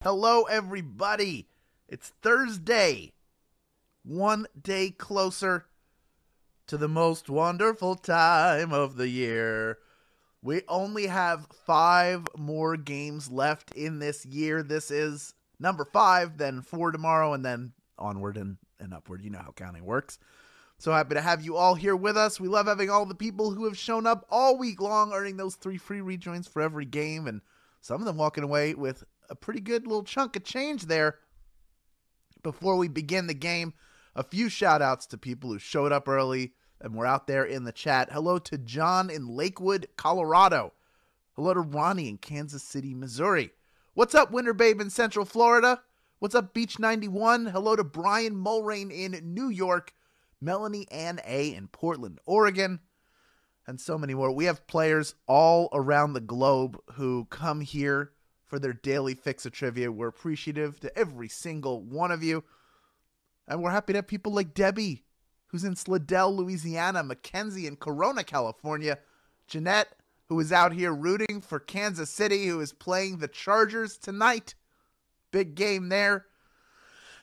Hello, everybody. It's Thursday. One day closer to the most wonderful time of the year. We only have 5 more games left in this year. This is number 5, then 4 tomorrow, and then onward and upward. You know how counting works. So happy to have you all here with us. We love having all the people who have shown up all week long, earning those 3 free rejoins for every game, and some of them walking away with a pretty good little chunk of change there. Before we begin the game, a few shout outs to people who showed up early and were out there in the chat. Hello to John in Lakewood, Colorado. Hello to Ronnie in Kansas City, Missouri. What's up, Winter Babe in Central Florida? What's up, Beach 91? Hello to Brian Mulrain in New York. Melanie Ann A. in Portland, Oregon. And so many more. We have players all around the globe who come here for their daily fix of trivia. We're appreciative to every single one of you. And we're happy to have people like Debbie, who's in Slidell, Louisiana, Mackenzie in Corona, California, Jeanette, who is out here rooting for Kansas City, who is playing the Chargers tonight. Big game there.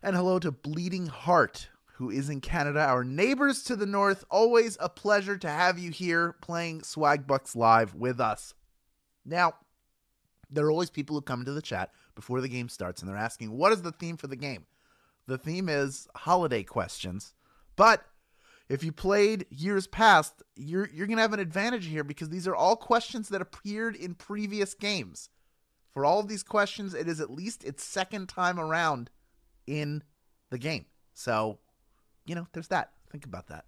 And hello to Bleeding Heart, who is in Canada, our neighbors to the north. Always a pleasure to have you here playing Swagbucks Live with us. Now, there are always people who come into the chat before the game starts, and they're asking, what is the theme for the game? The theme is holiday questions. But if you played years past, you're going to have an advantage here because these are all questions that appeared in previous games. For all of these questions, it is at least its second time around in the game. So, you know, there's that. Think about that.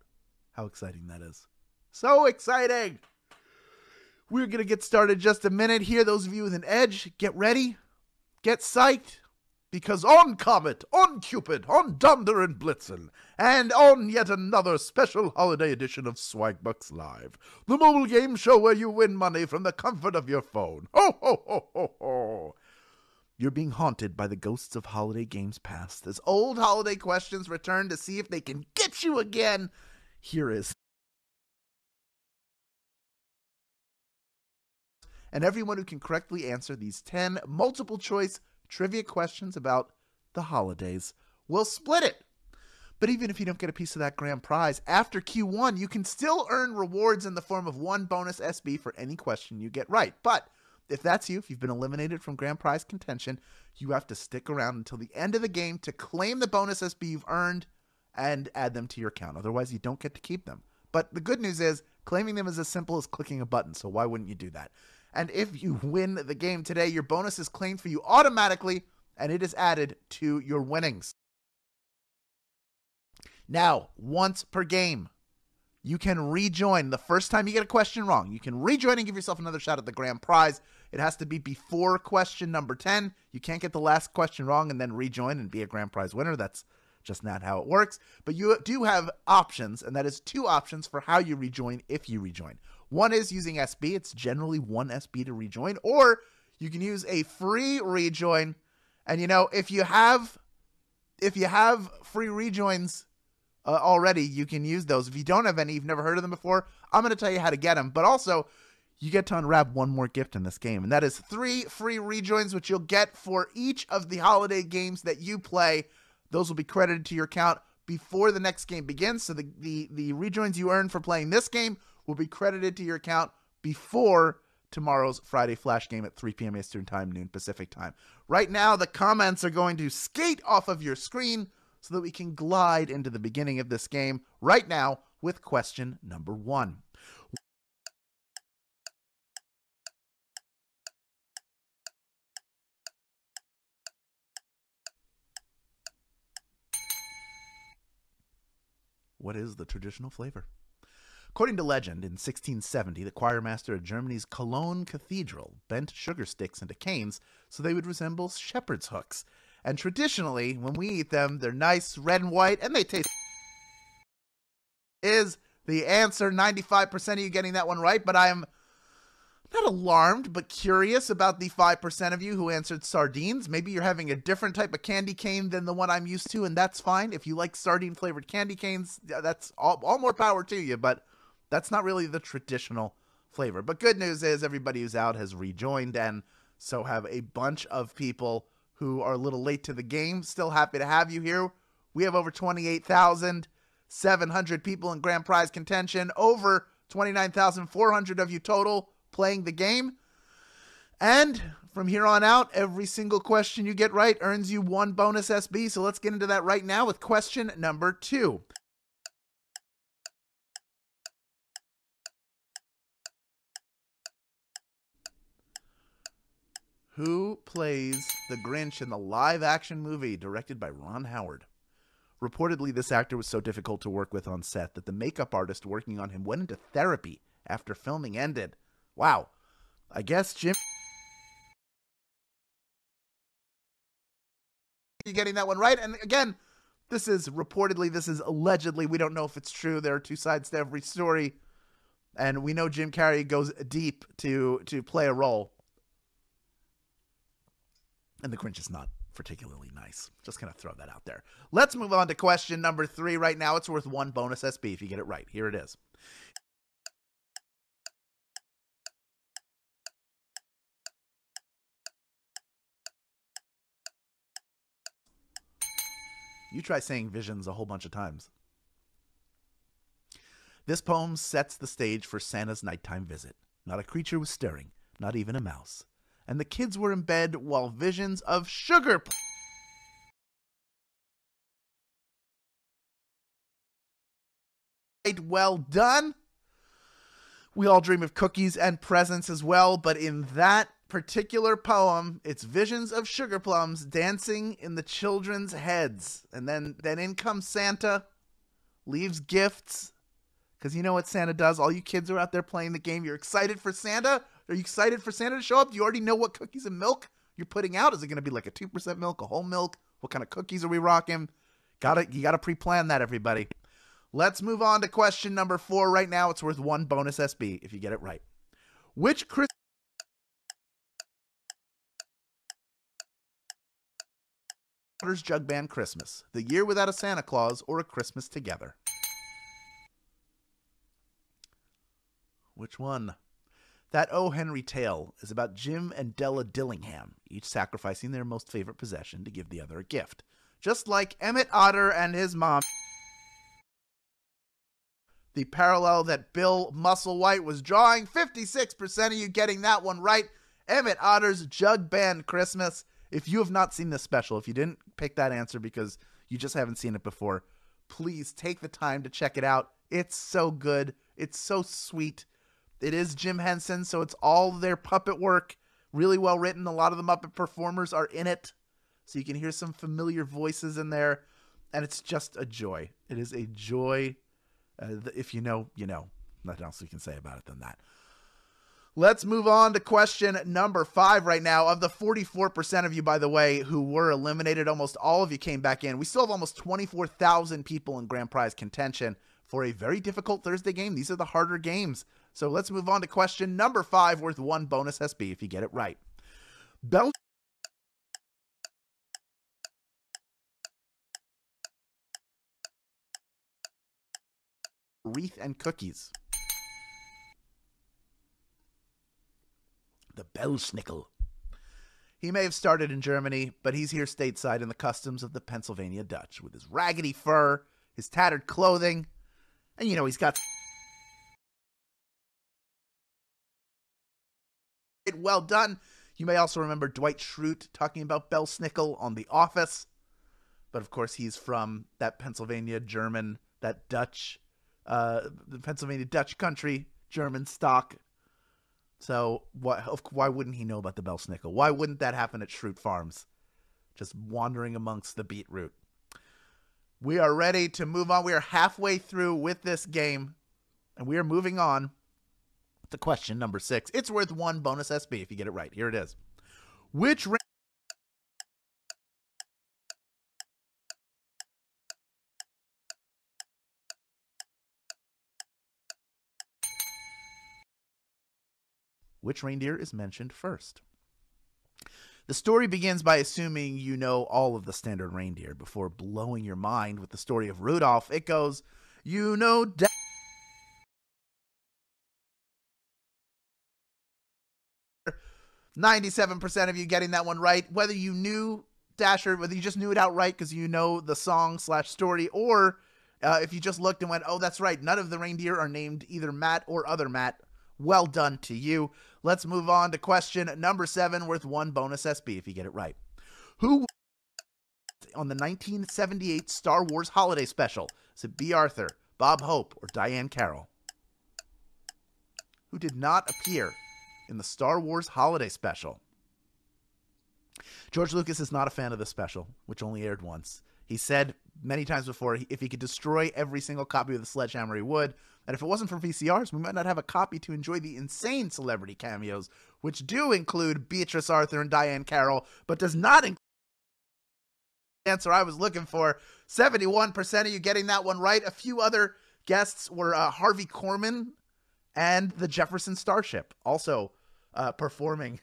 How exciting that is. So exciting! We're going to get started just a minute here. Those of you with an edge, get ready. Get psyched. Because on Comet, on Cupid, on Dunder and Blitzen, and on yet another special holiday edition of Swagbucks Live, the mobile game show where you win money from the comfort of your phone. Ho, ho, ho, ho, ho. You're being haunted by the ghosts of holiday games past as old holiday questions return to see if they can get you again. Here is. And everyone who can correctly answer these 10 multiple choice trivia questions about the holidays will split it. But even if you don't get a piece of that grand prize, after Q1, you can still earn rewards in the form of 1 bonus SB for any question you get right. But if that's you, if you've been eliminated from grand prize contention, you have to stick around until the end of the game to claim the bonus SB you've earned and add them to your account. Otherwise, you don't get to keep them. But the good news is, claiming them is as simple as clicking a button, so why wouldn't you do that? And if you win the game today, your bonus is claimed for you automatically, and it is added to your winnings. Now, once per game, you can rejoin. The first time you get a question wrong, you can rejoin and give yourself another shot at the grand prize. It has to be before question number 10. You can't get the last question wrong and then rejoin and be a grand prize winner. That's just not how it works. But you do have options, and that is 2 options for how you rejoin if you rejoin. One is using SB. It's generally 1 SB to rejoin, or you can use a free rejoin. And you know, if you have free rejoins already, you can use those. If you don't have any, you've never heard of them before, I'm going to tell you how to get them. But also, you get to unwrap one more gift in this game, and that is 3 free rejoins, which you'll get for each of the holiday games that you play. Those will be credited to your account before the next game begins. So the rejoins you earn for playing this game will be credited to your account before tomorrow's Friday Flash game at 3 p.m. Eastern Time, noon Pacific Time. Right now, the comments are going to skate off of your screen so that we can glide into the beginning of this game right now with question number 1. What is the traditional flavor? According to legend, in 1670, the choirmaster of Germany's Cologne Cathedral bent sugar sticks into canes so they would resemble shepherd's hooks. And traditionally, when we eat them, they're nice, red and white, and they taste. Is the answer 95% of you getting that one right? But I am not alarmed, but curious about the 5% of you who answered sardines. Maybe you're having a different type of candy cane than the one I'm used to, and that's fine. If you like sardine-flavored candy canes, that's all more power to you, but that's not really the traditional flavor. But good news is everybody who's out has rejoined, and so have a bunch of people who are a little late to the game. Still happy to have you here. We have over 28,700 people in grand prize contention, over 29,400 of you total playing the game. And from here on out, every single question you get right earns you 1 bonus SB. So let's get into that right now with question number 2. Who plays the Grinch in the live-action movie directed by Ron Howard? Reportedly, this actor was so difficult to work with on set that the makeup artist working on him went into therapy after filming ended. Wow. I guess Jim... You getting that one right? And again, this is reportedly, this is allegedly. We don't know if it's true. There are 2 sides to every story. And we know Jim Carrey goes deep to play a role. And the Grinch is not particularly nice. Just going to throw that out there. Let's move on to question number 3 right now. It's worth 1 bonus SB if you get it right. Here it is. You try saying visions a whole bunch of times. This poem sets the stage for Santa's nighttime visit. Not a creature was stirring, not even a mouse. And the kids were in bed while visions of sugar... Well done. We all dream of cookies and presents as well, but in that particular poem, it's visions of sugar plums dancing in the children's heads. And then in comes Santa, leaves gifts. Because you know what Santa does? All you kids are out there playing the game. You're excited for Santa? Are you excited for Santa to show up? Do you already know what cookies and milk you're putting out? Is it going to be like a 2% milk, a whole milk? What kind of cookies are we rocking? You got to pre-plan that, everybody. Let's move on to question number 4 right now. It's worth 1 bonus SB if you get it right. Which Christmas jug band Christmas? The Year Without a Santa Claus or A Christmas Together? Which one? That O. Henry tale is about Jim and Della Dillingham, each sacrificing their most favorite possession to give the other a gift. Just like Emmett Otter and his mom. The parallel that Bill Musselwhite was drawing, 56% of you getting that one right. Emmett Otter's Jug Band Christmas. If you have not seen this special, if you didn't pick that answer because you just haven't seen it before, please take the time to check it out. It's so good. It's so sweet. It is Jim Henson, so it's all their puppet work. Really well written. A lot of the Muppet performers are in it, so you can hear some familiar voices in there, and it's just a joy. It is a joy. If you know, you know. Nothing else we can say about it than that. Let's move on to question number 5 right now. Of the 44% of you, by the way, who were eliminated, almost all of you came back in. We still have almost 24,000 people in grand prize contention for a very difficult Thursday game. These are the harder games. So let's move on to question number 5, worth 1 bonus SB if you get it right. Wreath and cookies. The Belsnickel. He may have started in Germany, but he's here stateside in the customs of the Pennsylvania Dutch with his raggedy fur, his tattered clothing, and you know he's got... Well done. You may also remember Dwight Schrute talking about Belsnickel on The Office, but of course he's from that Pennsylvania German, that Dutch, the Pennsylvania Dutch country, German stock. So why wouldn't he know about the Belsnickel? Why wouldn't that happen at Schrute Farms? Just wandering amongst the beetroot. We are ready to move on. We are halfway through with this game, and we are moving on to question number 6. It's worth 1 bonus SB if you get it right. Here it is. Which 'Which reindeer is mentioned first? The story begins by assuming you know all of the standard reindeer before blowing your mind with the story of Rudolph. It goes, you know... 97% of you getting that one right. Whether you knew Dasher, whether you just knew it outright because you know the song/story, or if you just looked and went, oh, that's right, none of the reindeer are named either Matt or other Matt, well done to you. Let's move on to question number 7, worth 1 bonus SB if you get it right. Who on the 1978 Star Wars Holiday Special? Is it B. Arthur, Bob Hope, or Diane Carroll? Who did not appear in the Star Wars Holiday Special? George Lucas is not a fan of the special, which only aired once. He said many times before, if he could destroy every single copy of the Sledgehammer, he would. And if it wasn't for VCRs, we might not have a copy to enjoy the insane celebrity cameos, which do include Beatrice Arthur and Diane Carroll, but does not include the answer I was looking for. 71% of you getting that one right. A few other guests were Harvey Korman and the Jefferson Starship, also performing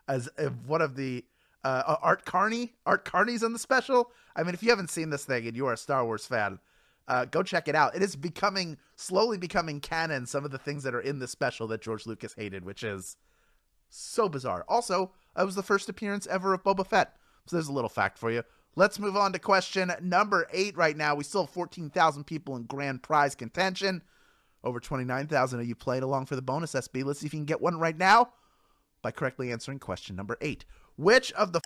as one of the Art Carney's in the special. I mean, if you haven't seen this thing and you are a Star Wars fan, go check it out. It is slowly becoming canon, some of the things that are in this special that George Lucas hated, which is so bizarre. Also, it was the first appearance ever of Boba Fett. So there's a little fact for you. Let's move on to question number 8 right now. We still have 14,000 people in grand prize contention. Over 29,000 of you played along for the bonus SB. Let's see if you can get one right now by correctly answering question number 8. Which of the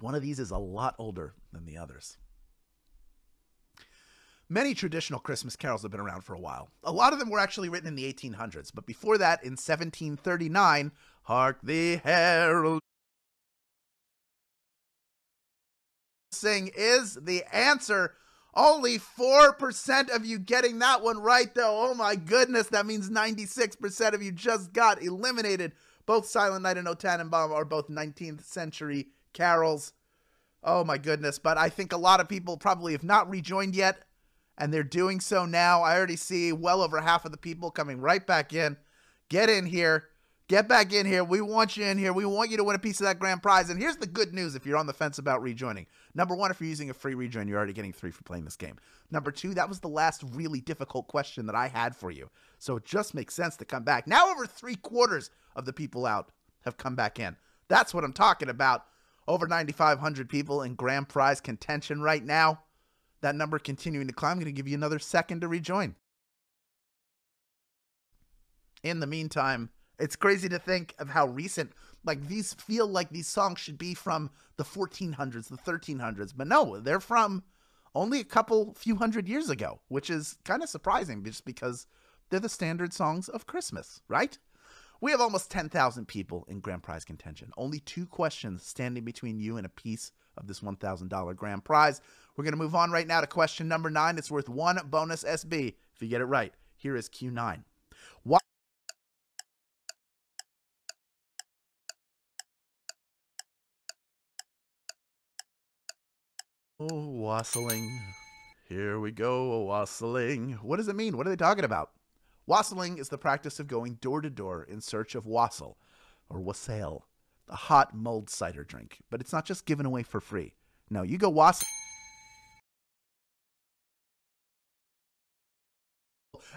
one of these is a lot older than the others? Many traditional Christmas carols have been around for a while. A lot of them were actually written in the 1800s, but before that, in 1739, hark the herald sing is the answer. Only 4% of you getting that one right, though. Oh my goodness, that means 96% of you just got eliminated. Both Silent Night and O Tannenbaum are both 19th century carols. Oh my goodness, but I think a lot of people probably have not rejoined yet, and they're doing so now. I already see well over half of the people coming right back in. Get in here. Get back in here. We want you in here. We want you to win a piece of that grand prize. And here's the good news if you're on the fence about rejoining. Number 1, if you're using a free rejoin, you're already getting 3 for playing this game. Number 2, that was the last really difficult question that I had for you. So it just makes sense to come back. Now over 3/4 of the people out have come back in. That's what I'm talking about. Over 9,500 people in grand prize contention right now. That number continuing to climb. I'm going to give you another second to rejoin. In the meantime, it's crazy to think of how recent, like these feel like these songs should be from the 1400s, the 1300s, but no, they're from only a few hundred years ago, which is kind of surprising just because they're the standard songs of Christmas, right? We have almost 10,000 people in grand prize contention. Only 2 questions standing between you and a piece of this $1,000 grand prize. We're going to move on right now to question number 9. It's worth 1 bonus SB if you get it right. Here is Q9. Why? Oh, wassailing. Here we go, wassailing. What does it mean? What are they talking about? Wassailing is the practice of going door to door in search of wassail, or wassail, a hot mulled cider drink. But it's not just given away for free. No, you go wassail.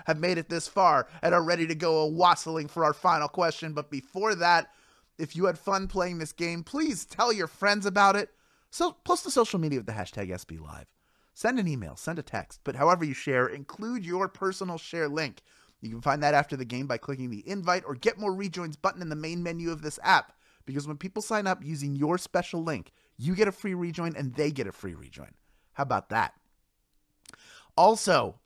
Have made it this far and are ready to go wassailing for our final question. But before that, if you had fun playing this game, please tell your friends about it. So post to social media with the hashtag SBLive. Send an email, send a text, but however you share, include your personal share link. You can find that after the game by clicking the invite or get more rejoins button in the main menu of this app. Because when people sign up using your special link, you get a free rejoin and they get a free rejoin. How about that? Also,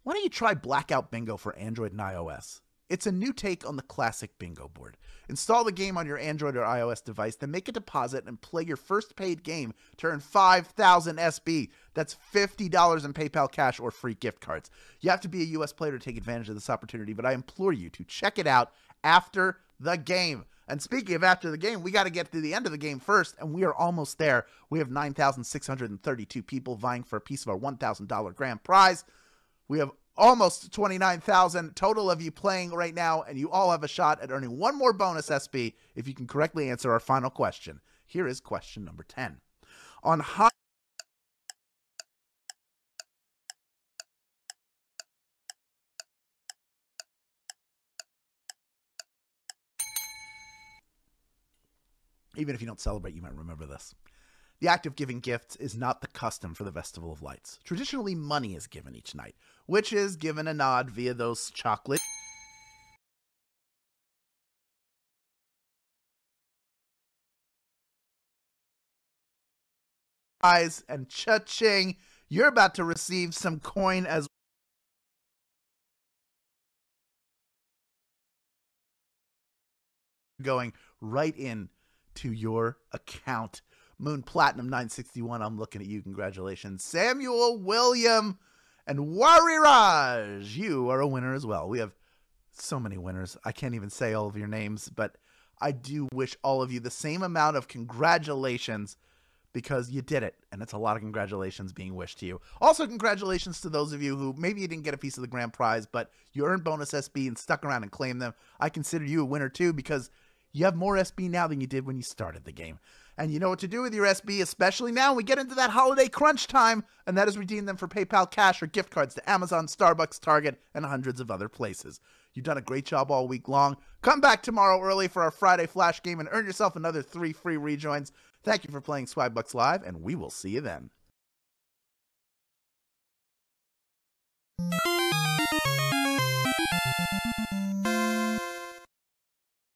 why don't you try Blackout Bingo for Android and iOS? It's a new take on the classic bingo board. Install the game on your Android or iOS device, then make a deposit and play your first paid game to earn 5,000 SB. That's $50 in PayPal cash or free gift cards. You have to be a US player to take advantage of this opportunity, but I implore you to check it out after the game. And speaking of after the game, we got to get to the end of the game first, and we are almost there. We have 9,632 people vying for a piece of our $1,000 grand prize. We have almost 29,000 total of you playing right now, and you all have a shot at earning 1 more bonus SB if you can correctly answer our final question. Here is question number 10. On Even if you don't celebrate, you might remember this. The act of giving gifts is not the custom for the Festival of Lights. Traditionally, money is given each night, which is given a nod via those chocolate eyes and cha-ching. You're about to receive some coin as going right in to your account. Moon Platinum 961, I'm looking at you. Congratulations. Samuel William and Wariraj, you are a winner as well. We have so many winners. I can't even say all of your names, but I do wish all of you the same amount of congratulations because you did it, and it's a lot of congratulations being wished to you. Also, congratulations to those of you who maybe you didn't get a piece of the grand prize, but you earned bonus SB and stuck around and claimed them. I consider you a winner too because you have more SB now than you did when you started the game. And you know what to do with your SB, especially now when we get into that holiday crunch time, and that is redeem them for PayPal cash or gift cards to Amazon, Starbucks, Target, and hundreds of other places. You've done a great job all week long. Come back tomorrow early for our Friday Flash game and earn yourself another 3 free rejoins. Thank you for playing Swagbucks Live, and we will see you then.